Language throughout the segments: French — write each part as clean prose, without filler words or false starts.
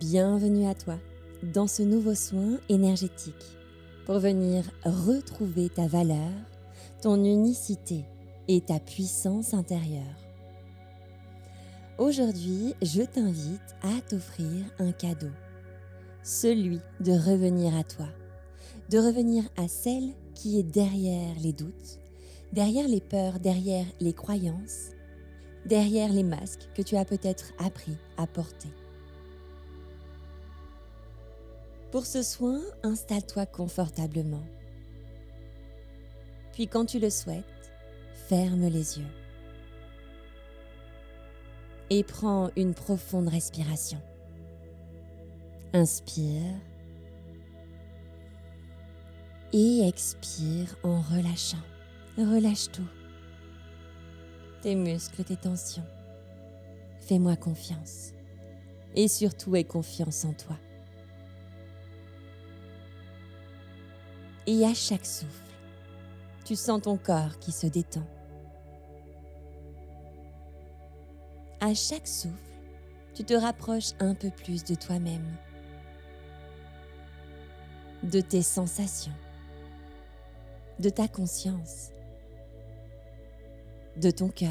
Bienvenue à toi dans ce nouveau soin énergétique pour venir retrouver ta valeur, ton unicité et ta puissance intérieure. Aujourd'hui, je t'invite à t'offrir un cadeau, celui de revenir à toi, de revenir à celle qui est derrière les doutes, derrière les peurs, derrière les croyances, derrière les masques que tu as peut-être appris à porter. Pour ce soin, installe-toi confortablement. Puis quand tu le souhaites, ferme les yeux. Et prends une profonde respiration. Inspire. Et expire en relâchant. Relâche tout. Tes muscles, tes tensions. Fais-moi confiance. Et surtout aie confiance en toi. Et à chaque souffle, tu sens ton corps qui se détend. À chaque souffle, tu te rapproches un peu plus de toi-même, de tes sensations, de ta conscience, de ton cœur,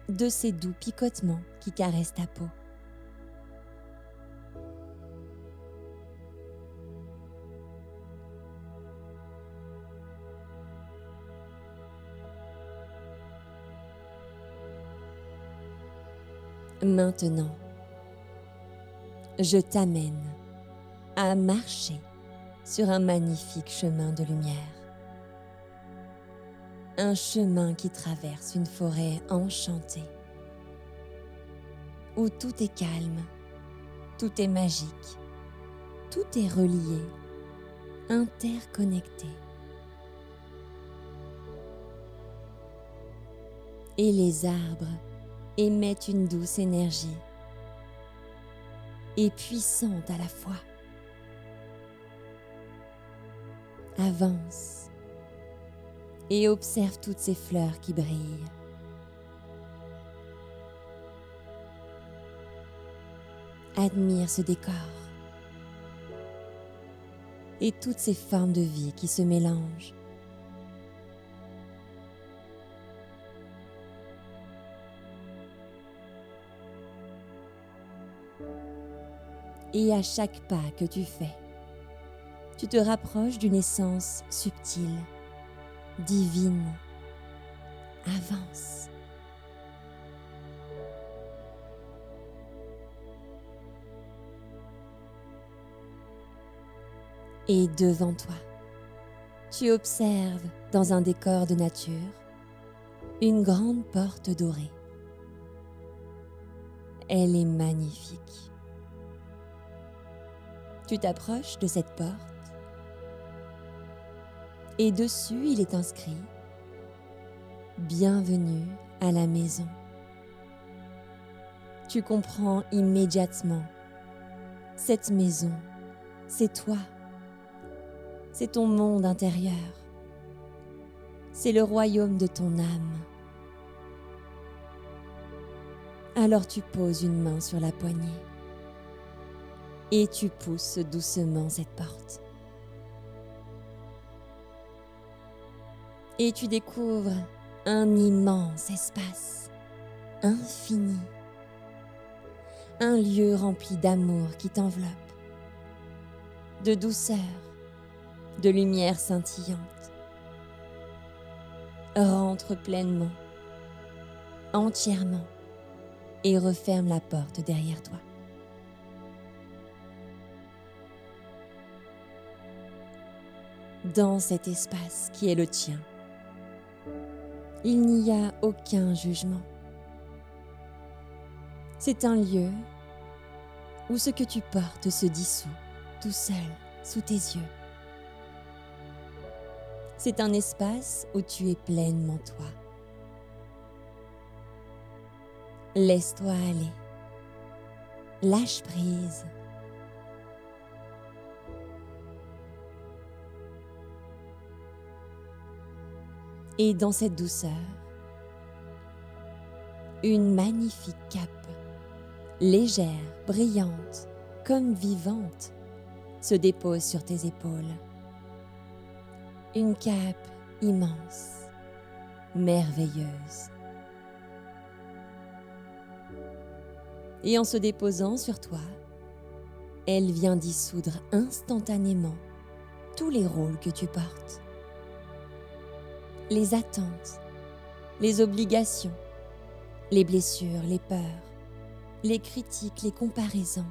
de ces doux picotements qui caressent ta peau. Maintenant, je t'amène à marcher sur un magnifique chemin de lumière. Un chemin qui traverse une forêt enchantée, où tout est calme, tout est magique, tout est relié, interconnecté. Et les arbres émettent une douce énergie et puissante à la fois. Avance et observe toutes ces fleurs qui brillent. Admire ce décor et toutes ces formes de vie qui se mélangent. Et à chaque pas que tu fais, tu te rapproches d'une essence subtile, divine. Avance. Et devant toi, tu observes dans un décor de nature une grande porte dorée. Elle est magnifique. Tu t'approches de cette porte et dessus il est inscrit « Bienvenue à la maison ». Tu comprends immédiatement, cette maison, c'est toi, c'est ton monde intérieur, c'est le royaume de ton âme. Alors tu poses une main sur la poignée et tu pousses doucement cette porte. Et tu découvres un immense espace, infini, un lieu rempli d'amour qui t'enveloppe, de douceur, de lumière scintillante. Rentre pleinement, entièrement, et referme la porte derrière toi. Dans cet espace qui est le tien, il n'y a aucun jugement. C'est un lieu où ce que tu portes se dissout tout seul sous tes yeux. C'est un espace où tu es pleinement toi. Laisse-toi aller. Lâche prise. Et dans cette douceur, une magnifique cape légère, brillante, comme vivante, se dépose sur tes épaules. Une cape immense, merveilleuse. Et en se déposant sur toi, elle vient dissoudre instantanément tous les rôles que tu portes. Les attentes, les obligations, les blessures, les peurs, les critiques, les comparaisons.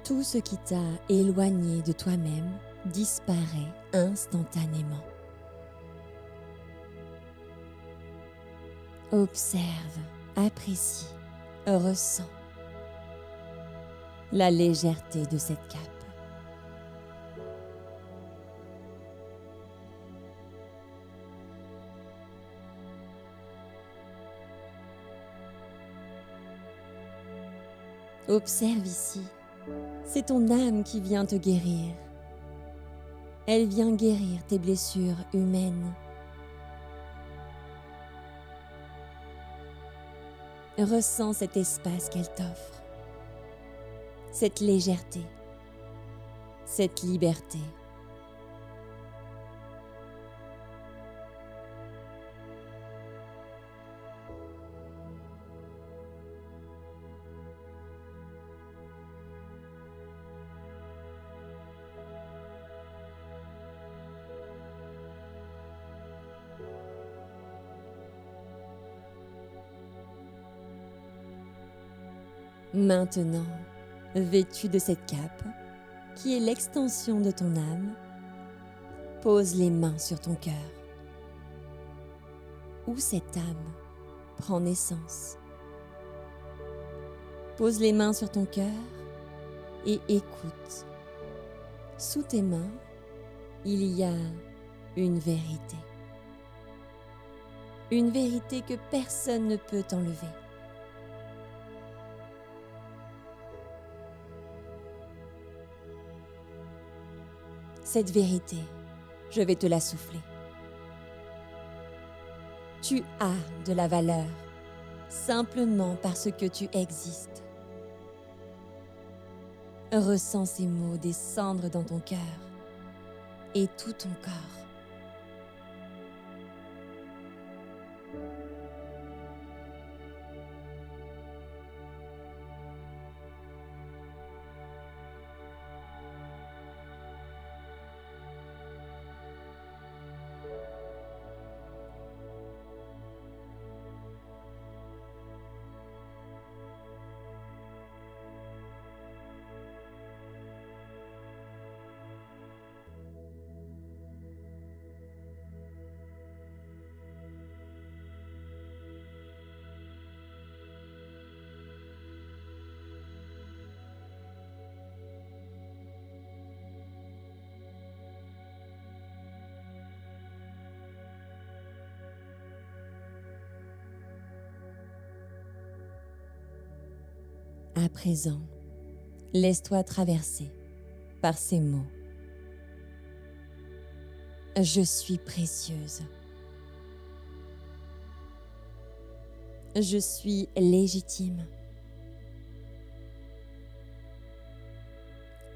Tout ce qui t'a éloigné de toi-même disparaît instantanément. Observe, apprécie, ressens la légèreté de cette cape. Observe ici, c'est ton âme qui vient te guérir. Elle vient guérir tes blessures humaines. Ressens cet espace qu'elle t'offre, cette légèreté, cette liberté. Maintenant, vêtu de cette cape, qui est l'extension de ton âme, pose les mains sur ton cœur, où cette âme prend naissance. Pose les mains sur ton cœur et écoute. Sous tes mains, il y a une vérité. Une vérité que personne ne peut enlever. Cette vérité, je vais te la souffler. Tu as de la valeur, simplement parce que tu existes. Ressens ces mots descendre dans ton cœur et tout ton corps. À présent, laisse-toi traverser par ces mots. Je suis précieuse. Je suis légitime.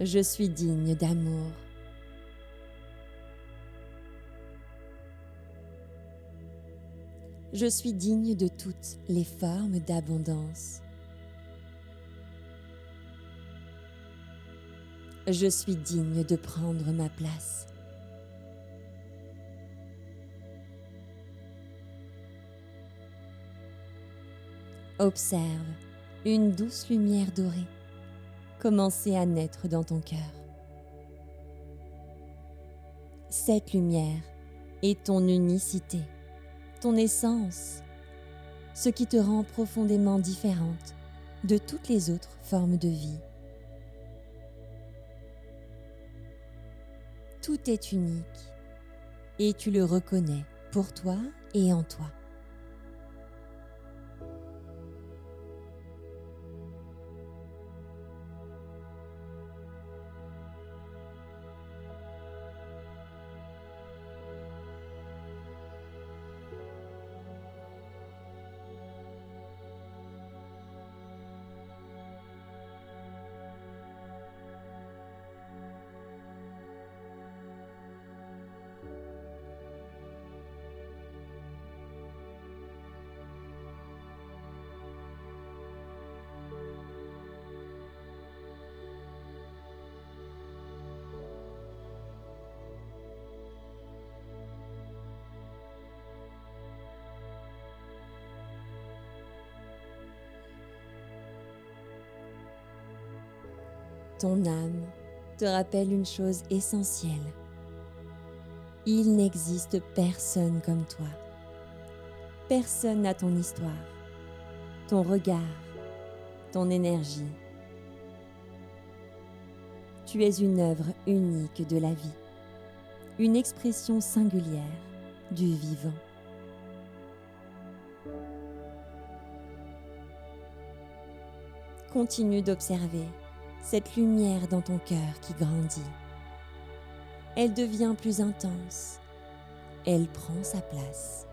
Je suis digne d'amour. Je suis digne de toutes les formes d'abondance. Je suis digne de prendre ma place. Observe une douce lumière dorée commencer à naître dans ton cœur. Cette lumière est ton unicité, ton essence, ce qui te rend profondément différente de toutes les autres formes de vie. Tout est unique et tu le reconnais pour toi et en toi. ton âme te rappelle une chose essentielle. Il n'existe personne comme toi. Personne n'a ton histoire, ton regard, ton énergie. Tu es une œuvre unique de la vie, une expression singulière du vivant. Continue d'observer cette lumière dans ton cœur qui grandit. Elle devient plus intense. Elle prend sa place.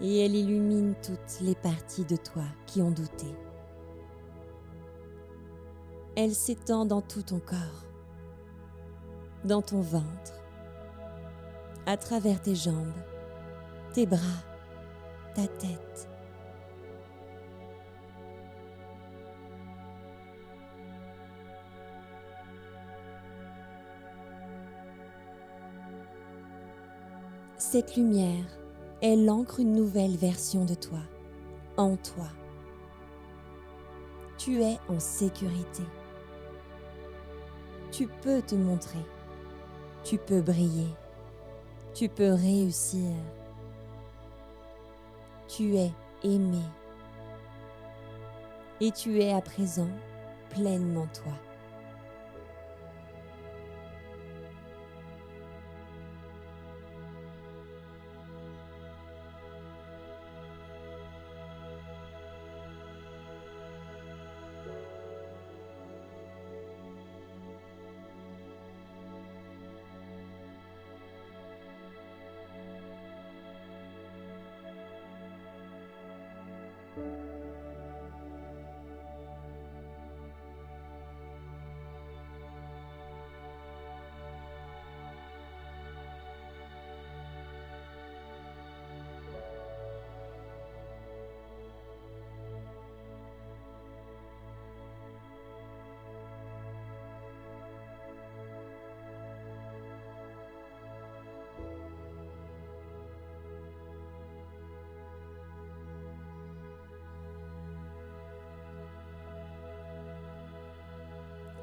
Et elle illumine toutes les parties de toi qui ont douté. Elle s'étend dans tout ton corps, dans ton ventre, à travers tes jambes, tes bras, ta tête. Cette lumière, elle ancre une nouvelle version de toi, en toi. Tu es en sécurité. Tu peux te montrer. Tu peux briller. Tu peux réussir. Tu es aimé. Et tu es à présent pleinement toi.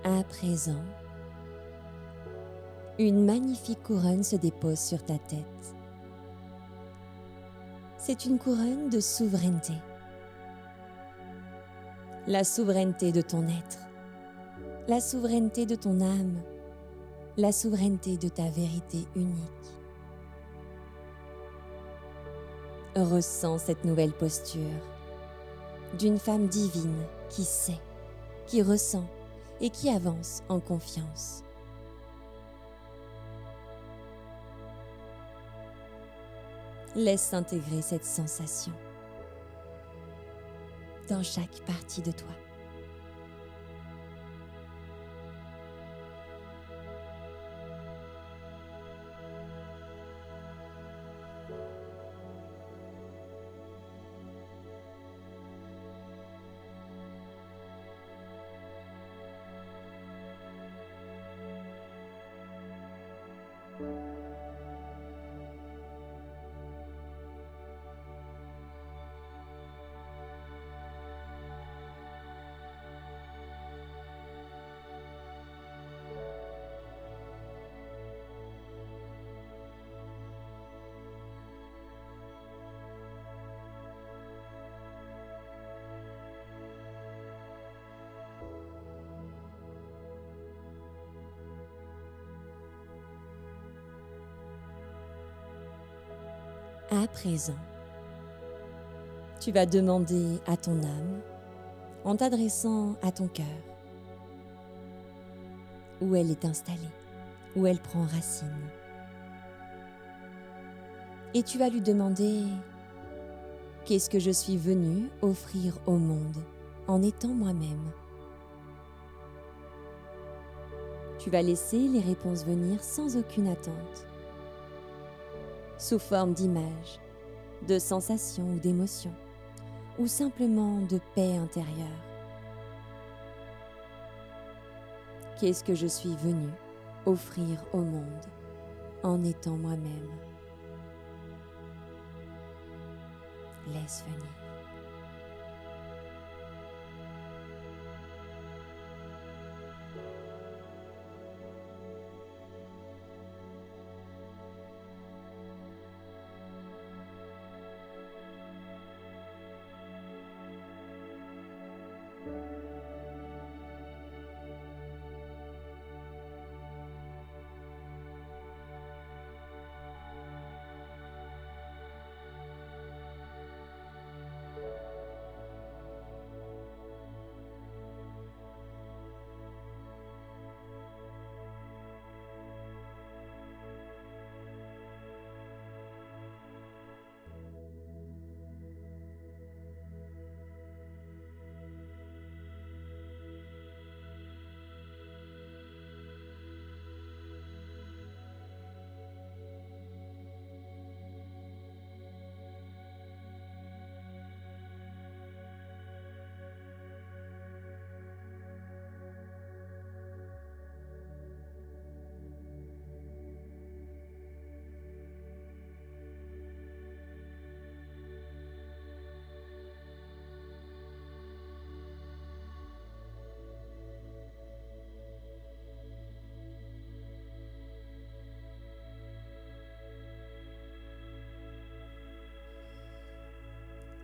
À présent, une magnifique couronne se dépose sur ta tête. C'est une couronne de souveraineté. La souveraineté de ton être, la souveraineté de ton âme, la souveraineté de ta vérité unique. Ressens cette nouvelle posture d'une femme divine qui sait, qui ressent et qui avance en confiance. Laisse intégrer cette sensation dans chaque partie de toi. À présent, tu vas demander à ton âme, en t'adressant à ton cœur, où elle est installée, où elle prend racine. Et tu vas lui demander « Qu'est-ce que je suis venu offrir au monde en étant moi-même » Tu vas laisser les réponses venir sans aucune attente, sous forme d'images, de sensations ou d'émotions, ou simplement de paix intérieure. Qu'est-ce que je suis venu offrir au monde en étant moi-même? laisse venir.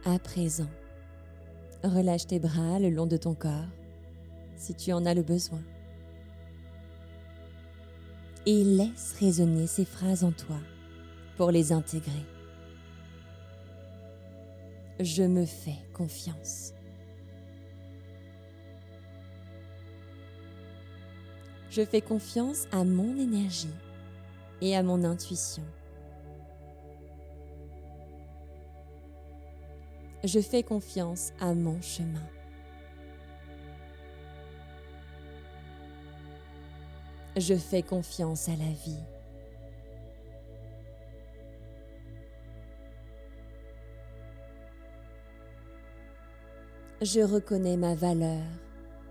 À présent, relâche tes bras le long de ton corps, si tu en as le besoin. Et laisse résonner ces phrases en toi pour les intégrer. Je me fais confiance. Je fais confiance à mon énergie et à mon intuition. Je fais confiance à mon chemin. Je fais confiance à la vie. Je reconnais ma valeur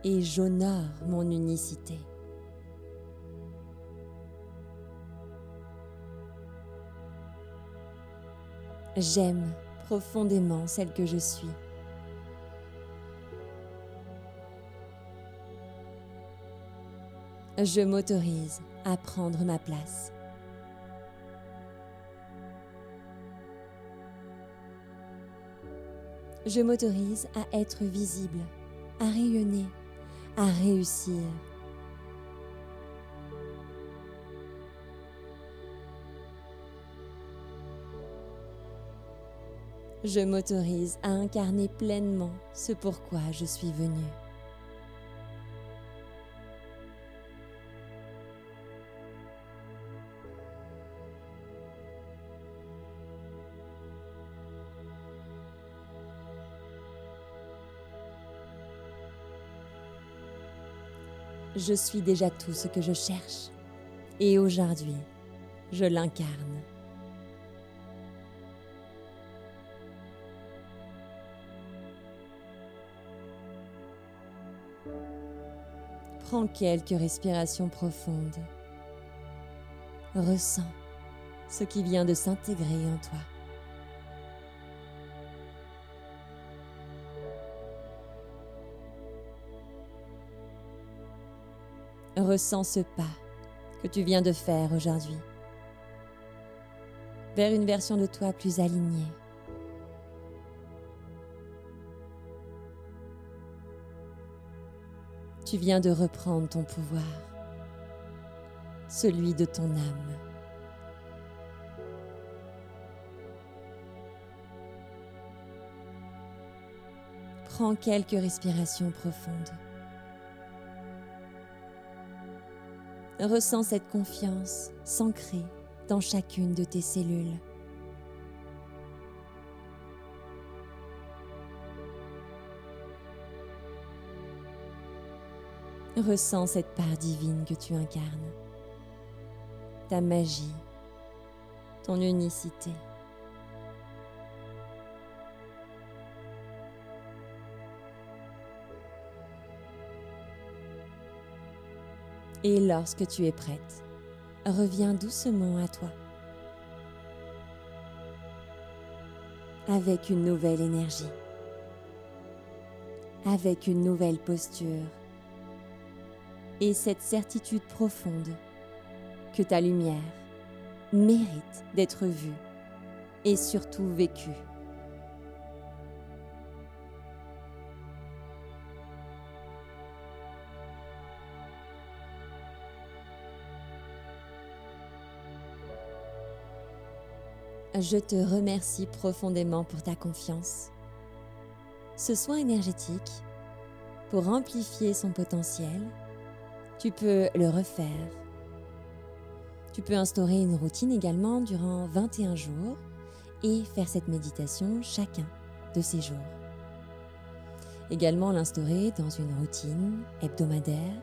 et j'honore mon unicité. J'aime profondément celle que je suis. Je m'autorise à prendre ma place. Je m'autorise à être visible, à rayonner, à réussir. Je m'autorise à incarner pleinement ce pourquoi je suis venue. Je suis déjà tout ce que je cherche et aujourd'hui, je l'incarne. Prends quelques respirations profondes. Ressens ce qui vient de s'intégrer en toi. Ressens ce pas que tu viens de faire aujourd'hui vers une version de toi plus alignée. Tu viens de reprendre ton pouvoir, celui de ton âme. Prends quelques respirations profondes. Ressens cette confiance s'ancrer dans chacune de tes cellules. Ressens cette part divine que tu incarnes, ta magie, ton unicité. Et lorsque tu es prête, reviens doucement à toi. avec une nouvelle énergie, avec une nouvelle posture et cette certitude profonde que ta lumière mérite d'être vue et surtout vécue. Je te remercie profondément pour ta confiance. Ce soin énergétique, pour amplifier son potentiel, tu peux le refaire. Tu peux instaurer une routine également durant 21 jours et faire cette méditation chacun de ces jours. Également l'instaurer dans une routine hebdomadaire.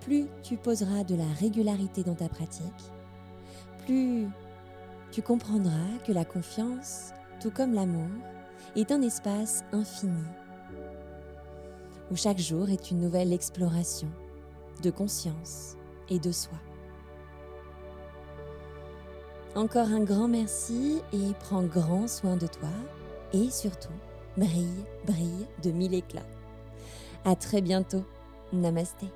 Plus tu poseras de la régularité dans ta pratique, plus tu comprendras que la confiance, tout comme l'amour, est un espace infini, où chaque jour est une nouvelle exploration de conscience et de soi. Encore un grand merci et prends grand soin de toi et surtout, brille de 1000 éclats. À très bientôt. Namasté.